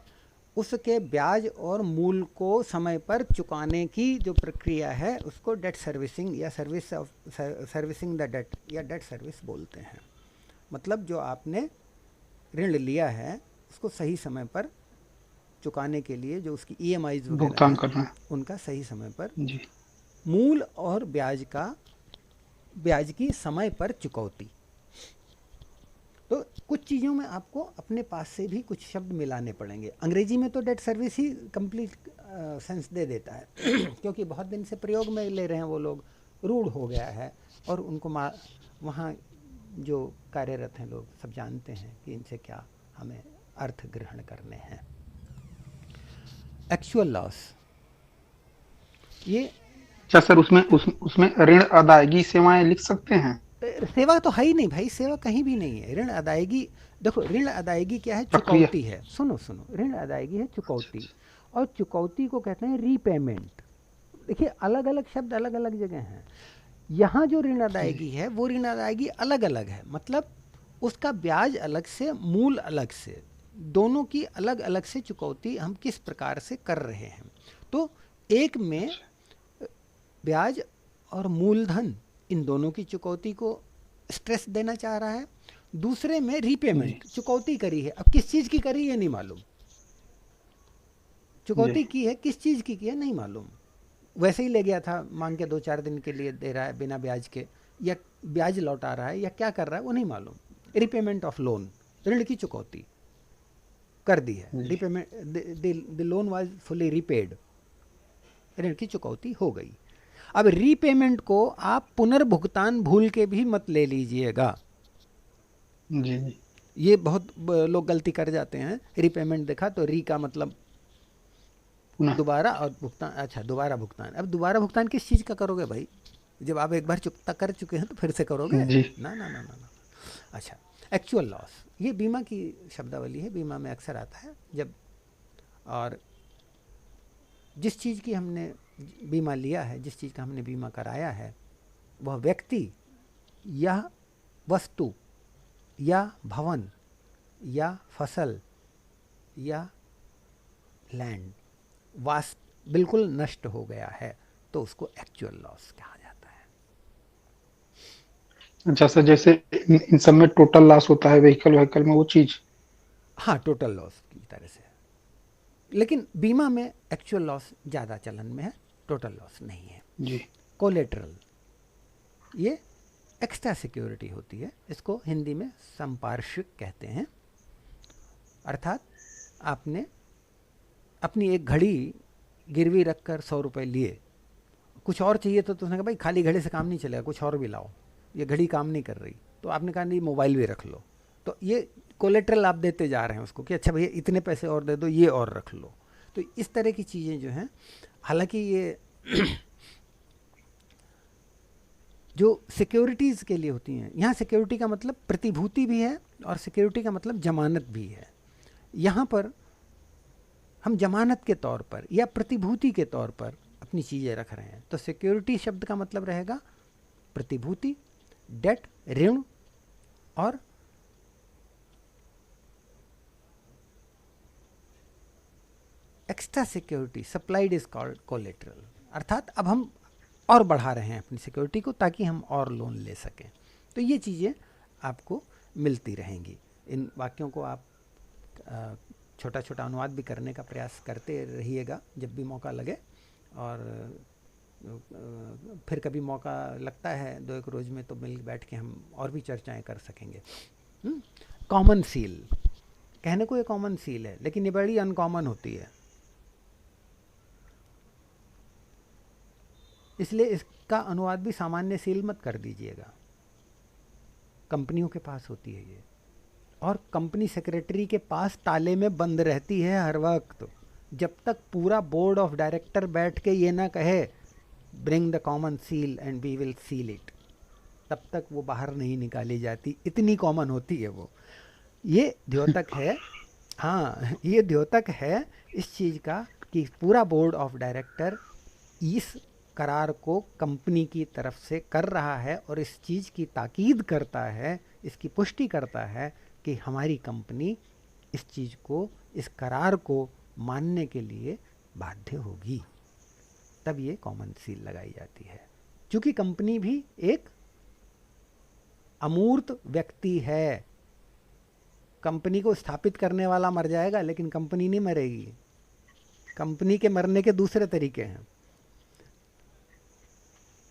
उसके ब्याज और मूल को समय पर चुकाने की जो प्रक्रिया है उसको डेट सर्विसिंग या सर्विसिंग द डेट या डेट सर्विस बोलते हैं। मतलब जो आपने ऋण लिया है उसको सही समय पर चुकाने के लिए जो उसकी EMIs
भुगतान करना है,
उनका सही समय पर
जी।
मूल और ब्याज की समय पर चुकौती। तो कुछ चीज़ों में आपको अपने पास से भी कुछ शब्द मिलाने पड़ेंगे। अंग्रेजी में तो debt service he complete sense they देता है क्योंकि बहुत दिन से प्रयोग में ले रहे हैं वो लोग, रूढ़ हो गया है, और उनको वहाँ जो कार्यरत हैं लोग सब जानते हैं कि इनसे क्या हमें अर्थ ग्रहण करने हैं। एक्चुअल लॉस, ये
अच्छा सर, उसमें ऋण अदायगी सेवाएं लिख सकते हैं?
सेवा तो है ही नहीं भाई, सेवा कहीं भी नहीं है। ऋण अदायगी, देखो ऋण अदायगी क्या है? चुकौती है। सुनो, ऋण अदायगी है चुकौती, और चुकौती को कहते हैं रीपेमेंट। देखिए अलग अलग शब्द अलग अलग जगह हैं। यहाँ जो ऋण अदायगी है वो ऋण अदायगी अलग अलग है, मतलब उसका ब्याज अलग से, मूल अलग से, दोनों की अलग अलग से चुकौती हम किस प्रकार से कर रहे हैं। तो एक में ब्याज और मूलधन इन दोनों की चुकौती को स्ट्रेस देना चाह रहा है, दूसरे में रीपेमेंट, चुकौती करी है, अब किस चीज़ की करी ये नहीं मालूम। चुकौती की है, किस चीज़ की है नहीं मालूम, वैसे ही ले गया था मांग के 2-4 दिन के लिए दे रहा है बिना ब्याज के, या ब्याज लौटा रहा है या क्या कर रहा है वो नहीं मालूम। रिपेमेंट ऑफ लोन, ऋण की चुकौती कर दी है, repayment, the loan was fully repaid, ऋण की चुकौती हो गई। अब रीपेमेंट को आप पुनर्भुगतान भूल के भी मत ले लीजिएगा,
जी जी
ये बहुत लोग गलती कर जाते हैं। रीपेमेंट देखा तो री का मतलब
पुनः
दोबारा, और भुगतान, अच्छा दोबारा भुगतान। अब दोबारा भुगतान किस चीज़ का करोगे भाई, जब आप एक बार चुकता कर चुके हैं तो फिर से करोगे?
जी
ना ना ना ना ना। अच्छा, एक्चुअल लॉस, ये बीमा की शब्दावली है, बीमा में अक्सर आता है जब, और जिस चीज़ की हमने बीमा लिया है, जिस चीज़ का हमने बीमा कराया है, वह व्यक्ति या वस्तु या भवन या फसल या लैंड बिल्कुल नष्ट हो गया है, तो उसको एक्चुअल लॉस कहा जाता है।
अच्छा सर, जैसे इन सब में टोटल लॉस होता है व्हीकल में वो चीज।
हाँ, टोटल लॉस की तरह से, लेकिन बीमा में एक्चुअल लॉस ज़्यादा चलन में है, टोटल लॉस नहीं है।
जी
कोलेटरल, ये एक्स्ट्रा सिक्योरिटी होती है, इसको हिंदी में संपार्श्विक कहते हैं। अर्थात आपने अपनी एक घड़ी गिरवी रखकर 100 रुपये लिए, कुछ और चाहिए तो उसने कहा भाई खाली घड़ी से काम नहीं चलेगा, कुछ और भी लाओ, ये घड़ी काम नहीं कर रही, तो आपने कहा नहीं मोबाइल भी रख लो, तो ये कोलेटरल आप देते जा रहे हैं उसको कि अच्छा भैया इतने पैसे और दे दो, ये और रख लो। तो इस तरह की चीज़ें जो हैं, हालांकि ये जो सिक्योरिटीज़ के लिए होती हैं, यहाँ सिक्योरिटी का मतलब प्रतिभूति भी है और सिक्योरिटी का मतलब जमानत भी है। यहाँ पर हम जमानत के तौर पर या प्रतिभूति के तौर पर अपनी चीज़ें रख रहे हैं, तो सिक्योरिटी शब्द का मतलब रहेगा प्रतिभूति, डेट, ऋण, और extra security supplied is called collateral. अर्थात अब हम और बढ़ा रहे हैं अपनी सिक्योरिटी को ताकि हम और लोन ले सकें। तो ये चीज़ें आपको मिलती रहेंगी। इन वाक्यों को आप छोटा छोटा अनुवाद भी करने का प्रयास करते रहिएगा जब भी मौका लगे, और फिर कभी मौका लगता है 2-1 रोज़ में तो मिल बैठ के हम और भी चर्चाएं कर सकेंगे। कॉमन सील, कहने को ये कॉमन सील है लेकिन ये बड़ी अनकॉमन होती है, इसलिए इसका अनुवाद भी सामान्य सील मत कर दीजिएगा। कंपनियों के पास होती है ये, और कंपनी सेक्रेटरी के पास ताले में बंद रहती है हर वक्त, जब तक पूरा बोर्ड ऑफ डायरेक्टर बैठ के ये ना कहे bring the common seal and we will seal it, तब तक वो बाहर नहीं निकाली जाती, इतनी कॉमन होती है वो। ये द्योतक है, हाँ ये द्योतक है इस चीज़ का कि पूरा बोर्ड ऑफ डायरेक्टर इस करार को कंपनी की तरफ से कर रहा है और इस चीज़ की ताकीद करता है, इसकी पुष्टि करता है कि हमारी कंपनी इस चीज़ को, इस करार को मानने के लिए बाध्य होगी, तब ये कॉमन सील लगाई जाती है। क्योंकि कंपनी भी एक अमूर्त व्यक्ति है, कंपनी को स्थापित करने वाला मर जाएगा लेकिन कंपनी नहीं मरेगी, कंपनी के मरने के दूसरे तरीके हैं।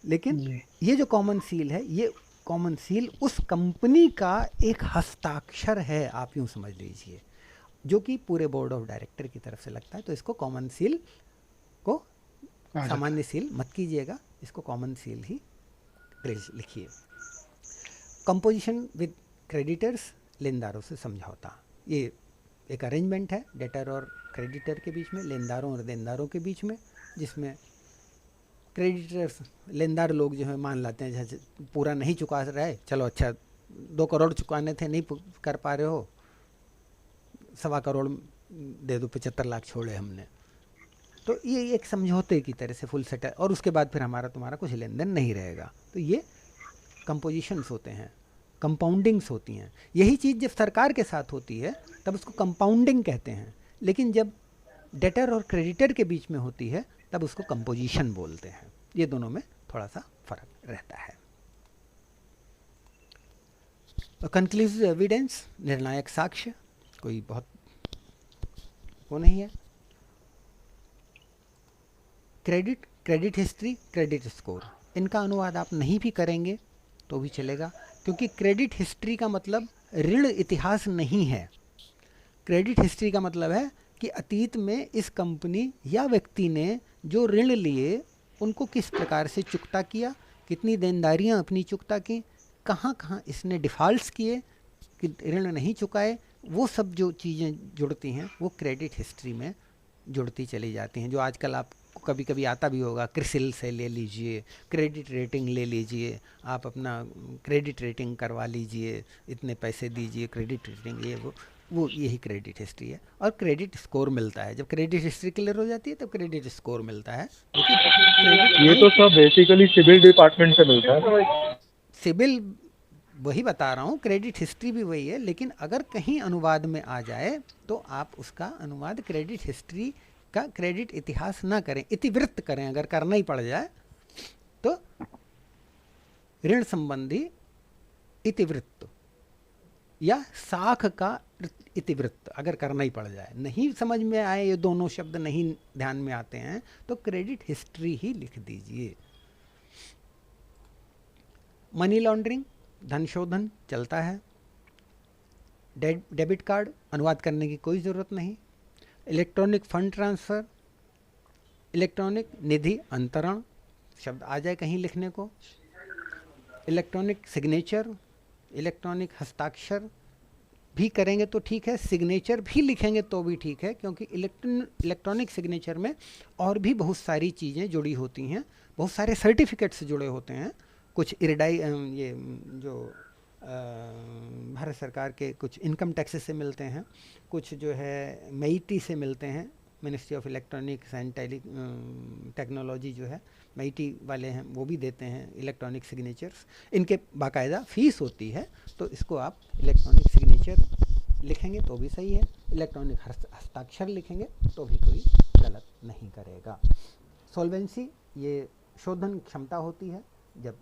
लेकिन ये जो कॉमन सील है, ये कॉमन सील उस कंपनी का एक हस्ताक्षर है, आप यूं समझ लीजिए, जो कि पूरे बोर्ड ऑफ डायरेक्टर की तरफ से लगता है। तो इसको कॉमन सील को सामान्य सील मत कीजिएगा, इसको कॉमन सील ही लिखिए। कंपोजिशन विद क्रेडिटर्स, लेनदारों से समझौता, ये एक अरेंजमेंट है डेटर और क्रेडिटर के बीच में, लेनदारों और देनदारों के बीच में, जिसमें क्रेडिटर्स, लेनदार लोग जो है मान लाते हैं जैसे पूरा नहीं चुका रहे, चलो अच्छा 2 करोड़ चुकाने थे नहीं कर पा रहे हो, 1.25 करोड़ दे दो, 75 लाख छोड़े हमने। तो ये एक समझौते की तरह से फुल सेटल, और उसके बाद फिर हमारा तुम्हारा कुछ लेन देन नहीं रहेगा। तो ये कंपोजिशंस होते हैं, कंपाउंडिंग्स होती हैं। यही चीज़ जब सरकार के साथ होती है तब उसको कंपाउंडिंग कहते हैं, लेकिन जब डेटर और क्रेडिटर के बीच में होती है तब उसको कंपोजिशन बोलते हैं। ये दोनों में थोड़ा सा फर्क रहता है। कंक्लूसिव एविडेंस, निर्णायक साक्ष्य, कोई बहुत वो नहीं है। Credit, credit history, credit score, इनका अनुवाद आप नहीं भी करेंगे तो भी चलेगा, क्योंकि क्रेडिट हिस्ट्री का मतलब ऋण इतिहास नहीं है। क्रेडिट हिस्ट्री का मतलब है कि अतीत में इस कंपनी या व्यक्ति ने जो ऋण लिए उनको किस प्रकार से चुकता किया, कितनी देनदारियां अपनी चुकता की, कहाँ कहाँ इसने डिफ़ॉल्ट्स किए कि ऋण नहीं चुकाए, वो सब जो चीज़ें जुड़ती हैं वो क्रेडिट हिस्ट्री में जुड़ती चली जाती हैं। जो आजकल आपको कभी कभी आता भी होगा, क्रिसिल से ले लीजिए, क्रेडिट रेटिंग ले लीजिए, आप अपना क्रेडिट रेटिंग करवा लीजिए, इतने पैसे दीजिए, क्रेडिट रेटिंग, ये वो यही क्रेडिट हिस्ट्री है। और क्रेडिट स्कोर मिलता है, जब क्रेडिट हिस्ट्री क्लियर हो जाती है तो क्रेडिट स्कोर मिलता है।
ये तो सब बेसिकली सिविल डिपार्टमेंट से मिलता है।
सिविल, वही बता रहा हूँ, क्रेडिट हिस्ट्री भी वही है, लेकिन अगर कहीं अनुवाद में आ जाए तो आप उसका अनुवाद क्रेडिट हिस्ट्री का क्रेडिट इतिहास ना करें, इतिवृत्त करें। अगर करना ही पड़ जाए तो ऋण संबंधी इतिवृत्त या साख का इतिवृत्त अगर करना ही पड़ जाए। नहीं समझ में आए, ये दोनों शब्द नहीं ध्यान में आते हैं, तो क्रेडिट हिस्ट्री ही लिख दीजिए। मनी लॉन्ड्रिंग, धन शोधन चलता है। डेबिट कार्ड, अनुवाद करने की कोई ज़रूरत नहीं। इलेक्ट्रॉनिक फंड ट्रांसफ़र, इलेक्ट्रॉनिक निधि अंतरण, शब्द आ जाए कहीं लिखने को। इलेक्ट्रॉनिक सिग्नेचर, इलेक्ट्रॉनिक हस्ताक्षर भी करेंगे तो ठीक है, सिग्नेचर भी लिखेंगे तो भी ठीक है, क्योंकि इलेक्ट्रॉनिक सिग्नेचर में और भी बहुत सारी चीज़ें जुड़ी होती हैं, बहुत सारे सर्टिफिकेट्स जुड़े होते हैं। कुछ ये जो भारत सरकार के कुछ इनकम टैक्सेस से मिलते हैं, कुछ जो है मेईटी से मिलते हैं, ministry of electronics and technology जो है, मेईटी वाले हैं, वो भी देते हैं इलेक्ट्रॉनिक सिग्नेचर्स। इनके बाकायदा फ़ीस होती है, तो इसको आप इलेक्ट्रॉनिक सिग्नेचर लिखेंगे तो भी सही है, इलेक्ट्रॉनिक हस्ताक्षर लिखेंगे तो भी कोई गलत नहीं करेगा। सॉल्वेंसी, ये शोधन क्षमता होती है। जब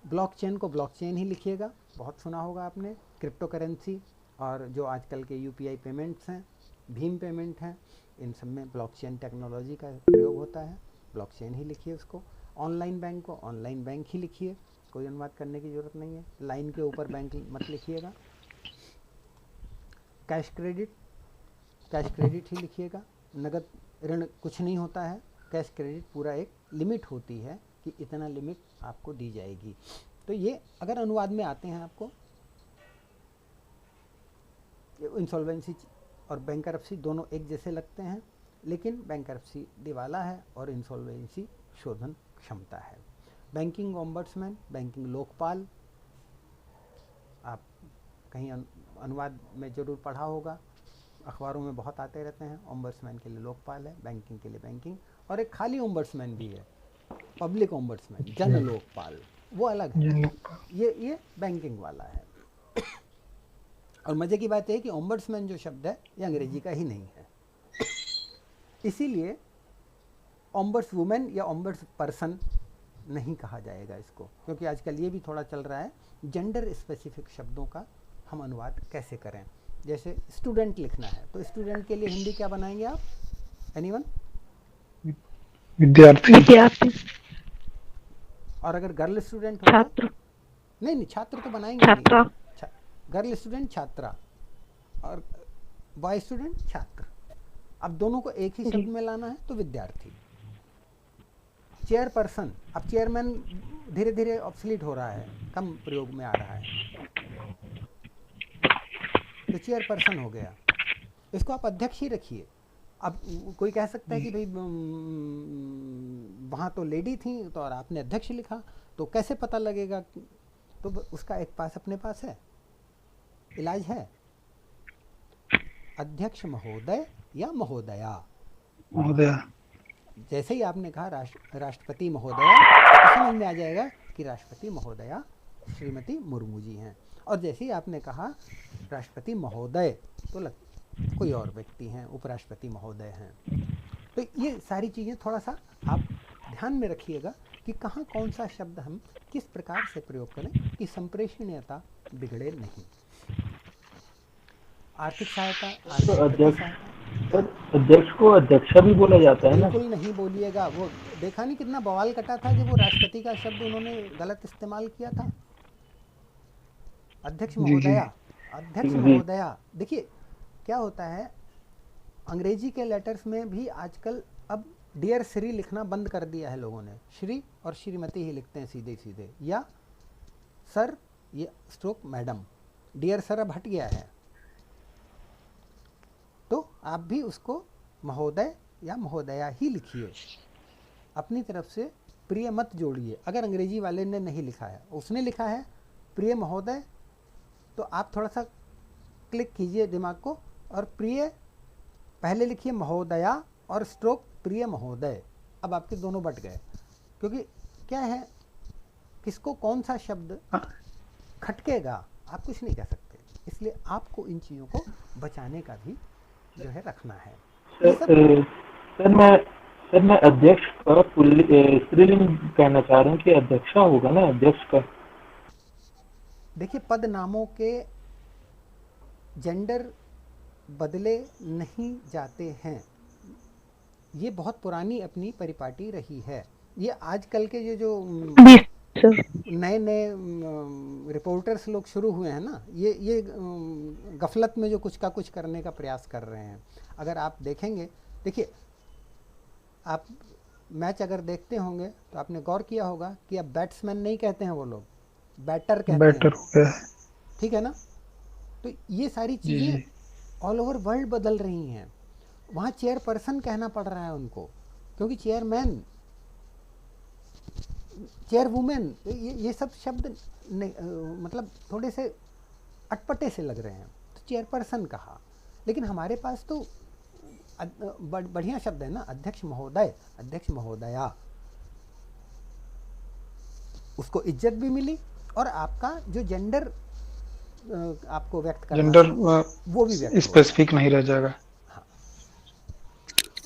ब्लॉकचेन को ब्लॉकचेन ही लिखिएगा, बहुत सुना होगा आपने। क्रिप्टो करेंसी और जो आजकल के यूपीआई पेमेंट्स हैं, भीम पेमेंट हैं, इन सब में ब्लॉकचेन टेक्नोलॉजी का प्रयोग होता है, ब्लॉकचेन ही लिखिए उसको। ऑनलाइन बैंक को ऑनलाइन बैंक ही लिखिए, कोई अनुवाद करने की ज़रूरत नहीं है। लाइन के ऊपर बैंक मत लिखिएगा। कैश क्रेडिट ही लिखिएगा। नगद ऋण कुछ नहीं होता है, कैश क्रेडिट पूरा एक लिमिट होती है कि इतना लिमिट आपको दी जाएगी। तो ये अगर अनुवाद में आते हैं आपको, इंसॉल्वेंसी और बैंकरप्सी दोनों एक जैसे लगते हैं, लेकिन बैंकरप्सी दिवाला है और इंसॉल्वेंसी शोधन क्षमता है। बैंकिंग ओम्बड्समैन, बैंकिंग लोकपाल, आप कहीं अनुवाद में ज़रूर पढ़ा होगा, अखबारों में बहुत आते रहते हैं। ओम्बड्समैन के लिए लोकपाल है, बैंकिंग के लिए बैंकिंग, और एक खाली ओम्बड्समैन भी है, पब्लिक ओम्बड्समैन, जन लोकपाल, वो अलग है। ये बैंकिंग वाला है। और मज़े की बात है कि ओम्बड्समैन जो शब्द है ये अंग्रेजी का ही नहीं है, इसीलिए ओम्बड्स वुमेन या ओम्बड्स पर्सन नहीं कहा जाएगा इसको, क्योंकि आजकल ये भी थोड़ा चल रहा है जेंडर स्पेसिफिक शब्दों का हम अनुवाद कैसे करें। जैसे स्टूडेंट लिखना है तो स्टूडेंट के लिए हिंदी क्या बनाएंगे आप? एनीवन?
विद्यार्थी।
और अगर गर्ल स्टूडेंट हो,
छात्र,
नहीं छात्र तो बनाएंगे
छात्रा,
गर्ल स्टूडेंट छात्रा और बॉय स्टूडेंट छात्र। अब दोनों को एक ही शब्द में लाना है तो विद्यार्थी। चेयरपर्सन, अब चेयरमैन धीरे धीरे ऑब्सलीट हो रहा है, कम प्रयोग में आ रहा है, तो चेयरपर्सन हो गया, इसको आप अध्यक्ष ही रखिए। अब कोई कह सकता है कि भाई वहाँ तो लेडी थी तो और आपने अध्यक्ष लिखा, तो कैसे पता लगेगा? तो उसका एक पास अपने पास है, इलाज है, अध्यक्ष महोदय या महोदया। जैसे ही आपने कहा राष्ट्रपति महोदया, तो समझ में आ जाएगा कि राष्ट्रपति महोदया श्रीमती मुर्मू जी हैं। और जैसे ही आपने कहा राष्ट्रपति महोदय, तो कोई और व्यक्ति हैं, उपराष्ट्रपति महोदय हैं। तो ये सारी चीज़ें थोड़ा सा आप ध्यान में रखिएगा कि कहाँ कौन सा शब्द हम किस प्रकार से प्रयोग करें कि संप्रेषणीयता बिगड़े नहीं। आर्थिक सहायता,
सर अध्यक्ष को अध्यक्षा भी बोला जाता है ना?
बिल्कुल नहीं बोलिएगा। वो देखा नहीं कितना बवाल कटा था जब वो राष्ट्रपति का शब्द उन्होंने गलत इस्तेमाल किया था। अध्यक्ष
जी जी
महोदया, अध्यक्ष
जी
महोदया। देखिए क्या होता है, अंग्रेजी के लेटर्स में भी आजकल अब डियर श्री लिखना बंद कर दिया है लोगों ने। श्री और श्रीमती ही लिखते हैं सीधे सीधे, या सर ये स्ट्रोक मैडम। डियर सर अब हट गया है, तो आप भी उसको महोदय या महोदया ही लिखिए। अपनी तरफ से प्रिय मत जोड़िए। अगर अंग्रेजी वाले ने नहीं लिखा है, उसने लिखा है प्रिय महोदय, तो आप थोड़ा सा क्लिक कीजिए दिमाग को और प्रिय पहले लिखिए महोदया और स्ट्रोक प्रिय महोदय। अब आपके दोनों बट गए, क्योंकि क्या है, किसको कौन सा शब्द खटकेगा आप कुछ नहीं कह सकते। इसलिए आपको इन चीज़ों को बचाने का भी जो है रखना है। ये सब
सर मैं अध्यक्ष का स्त्रीलिंग कहना चाह रहा हूँ कि अध्यक्षा होगा ना अध्यक्ष का।
देखिए, पद नामों के जेंडर बदले नहीं जाते हैं। ये बहुत पुरानी अपनी परिपाटी रही है। ये आजकल के जो नए नए रिपोर्टर्स लोग शुरू हुए हैं ना, ये गफलत में जो कुछ का कुछ करने का प्रयास कर रहे हैं। अगर आप देखेंगे, देखिए आप मैच अगर देखते होंगे तो आपने गौर किया होगा कि अब बैट्समैन नहीं कहते हैं वो लोग, बैटर कहते
बेटर
हैं।
हो गया है।
ठीक है ना? तो ये सारी
जी
चीज़ें
जी
ऑल ओवर वर्ल्ड बदल रही हैं। वहाँ चेयरपर्सन कहना पड़ रहा है उनको, क्योंकि चेयरमैन, चेयरवुमेन, ये सब शब्द मतलब थोड़े से अटपटे से लग रहे हैं, तो चेयरपर्सन कहा। लेकिन हमारे पास तो बढ़िया शब्द है ना, अध्यक्ष महोदय, अध्यक्ष महोदया। उसको इज्जत भी मिली और आपका जो जेंडर आपको व्यक्त करना
जेंडर
है, वो भी व्यक्त हो
स्पेसिफिक नहीं रह जाएगा।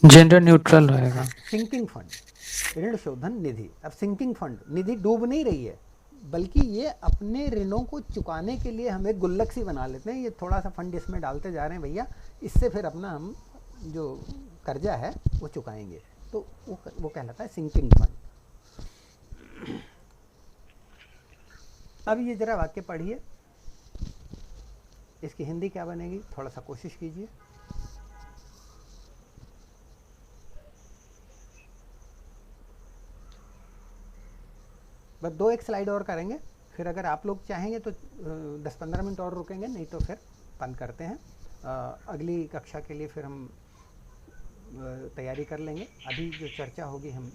जेंडर न्यूट्रल रहेगा।
सिंकिंग फंड, ऋण शोधन निधि। अब सिंकिंग फंड, निधि डूब नहीं रही है, बल्कि ये अपने ऋणों को चुकाने के लिए हम एक गुल्लक सी बना लेते हैं। ये थोड़ा सा फंड इसमें डालते जा रहे हैं भैया, इससे फिर अपना हम जो कर्जा है वो चुकाएंगे। तो वो कहलाता है सिंकिंग फंड। अब ये जरा वाक्य पढ़िए, इसकी हिंदी क्या बनेगी, थोड़ा सा कोशिश कीजिए। बस 2-1 स्लाइड और करेंगे, फिर अगर आप लोग चाहेंगे तो 10-15 मिनट और रुकेंगे, नहीं तो फिर बंद करते हैं। अगली कक्षा के लिए फिर हम तैयारी कर लेंगे। अभी जो चर्चा होगी हम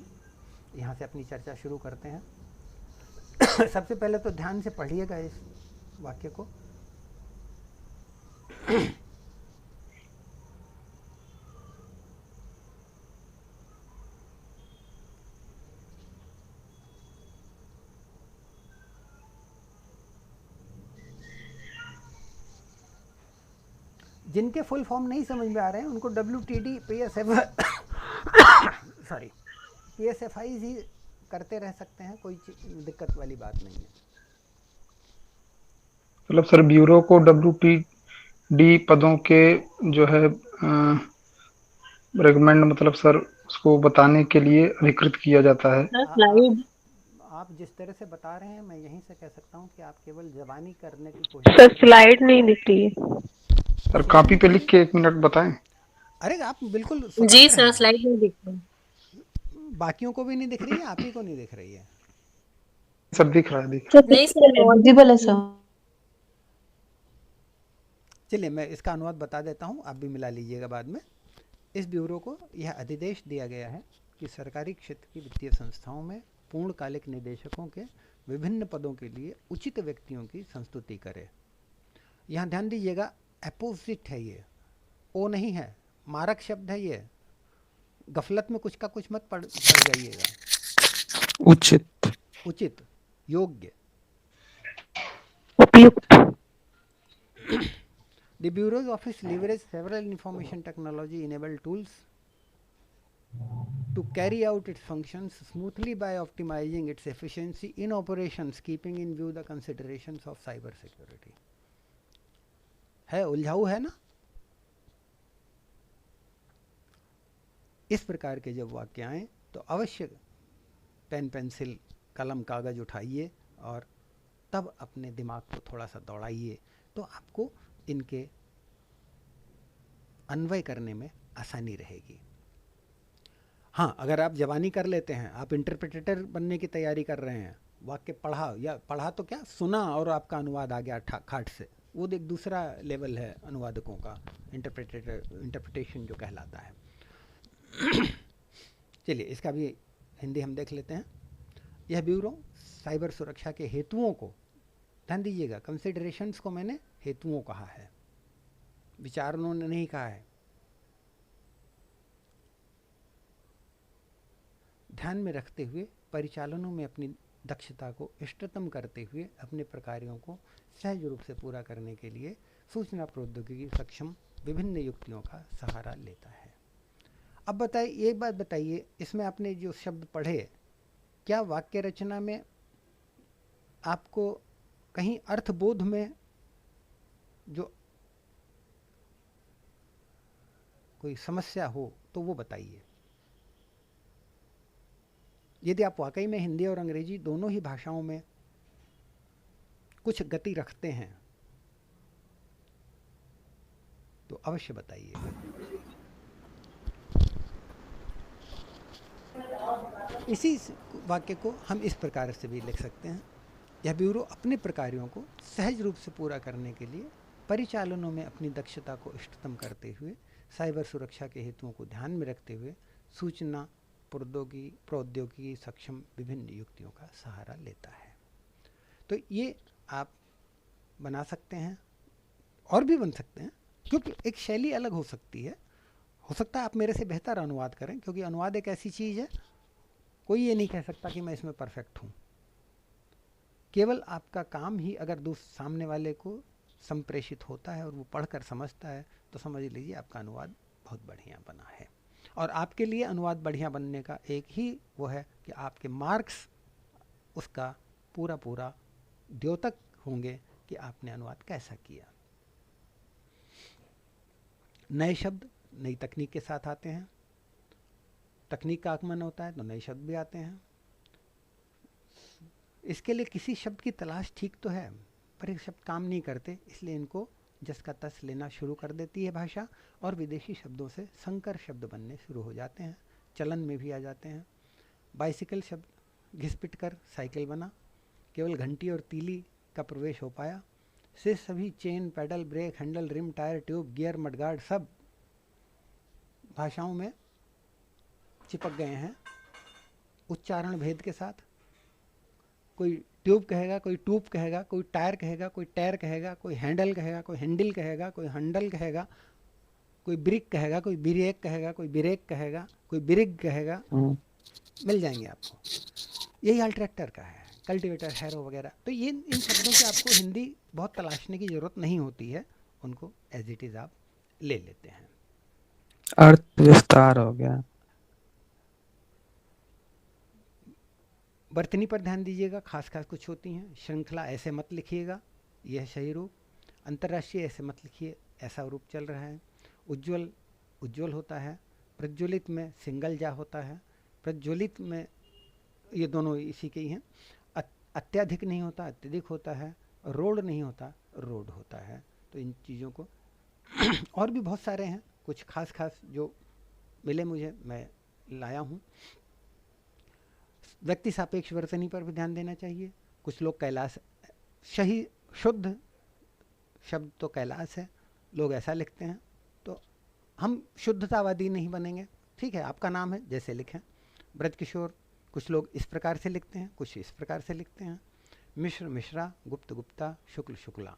यहाँ से अपनी चर्चा शुरू करते हैं। सबसे पहले तो ध्यान से पढ़िएगा इस वाक्य को। जिनके फुल फॉर्म नहीं समझ में आ रहे हैं उनको WTD PSFI ही करते रह सकते हैं, कोई दिक्कत वाली बात नहीं है।
मतलब सर ब्यूरो को WTD पदों के जो है रेकमेंड, मतलब सर उसको बताने के लिए अधिकृत किया जाता है।
आप जिस तरह से बता रहे हैं, मैं यहीं से कह सकता हूं कि आप केवल जबानी करने की कोशिश।
सर स्लाइड नहीं दिख रही है
सर कॉपी पे लिख के 1 मिनट बताएं।
अरे आप बिल्कुल
जी सर, स्लाइड नहीं दिख रही।
बाकियों को भी नहीं दिख रही है, आप ही को नहीं दिख रही है।
सर दिख रहा है,
नहीं सर,
विजिबल है सर।
चलिए मैं इसका अनुवाद बता देता हूं, आप भी मिला लीजिएगा बाद में। इस ब्यूरो को यह अधिदेश दिया गया है कि सरकारी क्षेत्र की वित्तीय संस्थाओं में पूर्णकालिक निदेशकों के विभिन्न पदों के लिए उचित व्यक्तियों की संस्तुति करे। यहाँ ध्यान दीजिएगा, अपोजिट है ये, ओ नहीं है, मारक शब्द है ये। गफलत में कुछ का कुछ मत पढ़ जाइएगा।
उचित,
उचित, योग्य।
उपयुक्त।
The Bureau's office leverage several information technology enabled tools to carry out its functions smoothly by optimizing its efficiency in operations, keeping in view the considerations of cyber security. है, उलझाऊ है ना? इस प्रकार के जब वाक्य आएँ तो अवश्य पेन पेंसिल कलम कागज़ उठाइए और तब अपने दिमाग को थोड़ा सा दौड़ाइए, तो आपको इनके अन्वय करने में आसानी रहेगी। हाँ, अगर आप जवानी कर लेते हैं, आप इंटरप्रेटर बनने की तैयारी कर रहे हैं, वाक्य पढ़ा या पढ़ा तो क्या सुना और आपका अनुवाद आ गया खाट से, वो एक दूसरा लेवल है अनुवादकों का, इंटरप्रिटेशन जो कहलाता है। चलिए इसका भी हिंदी हम देख लेते हैं। यह ब्यूरो साइबर सुरक्षा के हेतुओं को, ध्यान दीजिएगा, कंसिडरेशंस को मैंने हेतुओं कहा है, विचारों ने नहीं कहा है। ध्यान में रखते हुए परिचालनों में अपनी दक्षता को इष्टतम करते हुए अपने प्रकारों को सहज रूप से पूरा करने के लिए सूचना प्रौद्योगिकी सक्षम विभिन्न युक्तियों का सहारा लेता है। अब बताइए, एक बात बताइए, इसमें आपने जो शब्द पढ़े, क्या वाक्य रचना में आपको कहीं अर्थबोध में जो कोई समस्या हो तो वो बताइए। यदि आप वाकई में हिंदी और अंग्रेजी दोनों ही भाषाओं में कुछ गति रखते हैं तो अवश्य बताइए। इसी वाक्य को हम इस प्रकार से भी लिख सकते हैं, यह ब्यूरो अपने प्रकारों को सहज रूप से पूरा करने के लिए परिचालनों में अपनी दक्षता को इष्टतम करते हुए साइबर सुरक्षा के हेतुओं को ध्यान में रखते हुए सूचना प्रौद्योगिकी सक्षम विभिन्न युक्तियों का सहारा लेता है। तो ये आप बना सकते हैं और भी बन सकते हैं, क्योंकि एक शैली अलग हो सकती है। हो सकता है आप मेरे से बेहतर अनुवाद करें, क्योंकि अनुवाद एक ऐसी चीज़ है, कोई ये नहीं कह सकता कि मैं इसमें परफेक्ट हूँ। केवल आपका काम ही अगर सामने वाले को संप्रेषित होता है और वो पढ़कर समझता है तो समझ लीजिए आपका अनुवाद बहुत बढ़िया बना है। और आपके लिए अनुवाद बढ़िया बनने का एक ही वो है कि आपके मार्क्स उसका पूरा पूरा द्योतक होंगे कि आपने अनुवाद कैसा किया। नए शब्द नई तकनीक के साथ आते हैं, तकनीक का आगमन होता है तो नए शब्द भी आते हैं। इसके लिए किसी शब्द की तलाश ठीक तो है, पर ये शब्द काम नहीं करते, इसलिए इनको जस का तस लेना शुरू कर देती है भाषा, और विदेशी शब्दों से संकर शब्द बनने शुरू हो जाते हैं, चलन में भी आ जाते हैं। बाइसिकल शब्द घिस-पिट कर साइकिल बना, केवल घंटी और तीली का प्रवेश हो पाया, से सभी chain, pedal, brake, handle, rim, tyre, tube, gear, mudguard सब भाषाओं में चिपक गए हैं उच्चारण भेद के साथ। कोई ट्यूब कहेगा, कोई ट्यूब कहेगा, कोई टायर कहेगा, कोई टायर कहेगा, कोई हैंडल कहेगा, कोई हैंडल कहेगा, कोई हंडल कहेगा, कोई ब्रिक कहेगा, कोई बिरेक कहेगा, कोई बिरेक कहेगा, कोई ब्रिग कहेगा, मिल जाएंगे आपको। यही हाल ट्रैक्टर का है, कल्टीवेटर, हैरो वगैरह। तो ये इन शब्दों की आपको हिंदी बहुत तलाशने की ज़रूरत नहीं होती है, उनको एज इट इज़ आप ले लेते हैं।
अर्थ विस्तार हो गया।
वर्तनी पर ध्यान दीजिएगा, खास खास कुछ होती हैं। श्रृंखला ऐसे मत लिखिएगा, यह सही रूप। अंतर्राष्ट्रीय ऐसे मत लिखिए, ऐसा रूप चल रहा है। उज्ज्वल उज्ज्वल होता है, प्रज्वलित में सिंगल जा होता है, प्रज्वलित में ये दोनों इसी के ही हैं। अत्यधिक नहीं होता, अत्यधिक होता है। रोड नहीं होता, रोड होता है। तो इन चीज़ों को और भी बहुत सारे हैं, कुछ खास खास जो मिले मुझे मैं लाया हूँ। व्यक्ति सापेक्ष वर्तनी पर भी ध्यान देना चाहिए। कुछ लोग कैलाश, सही शुद्ध शब्द तो कैलाश है, लोग ऐसा लिखते हैं, तो हम शुद्धतावादी नहीं बनेंगे। ठीक है, आपका नाम है, जैसे लिखें। ब्रजकिशोर, कुछ लोग इस प्रकार से लिखते हैं, कुछ इस प्रकार से लिखते हैं। मिश्र मिश्रा, गुप्त गुप्ता, शुक्ल शुक्ला।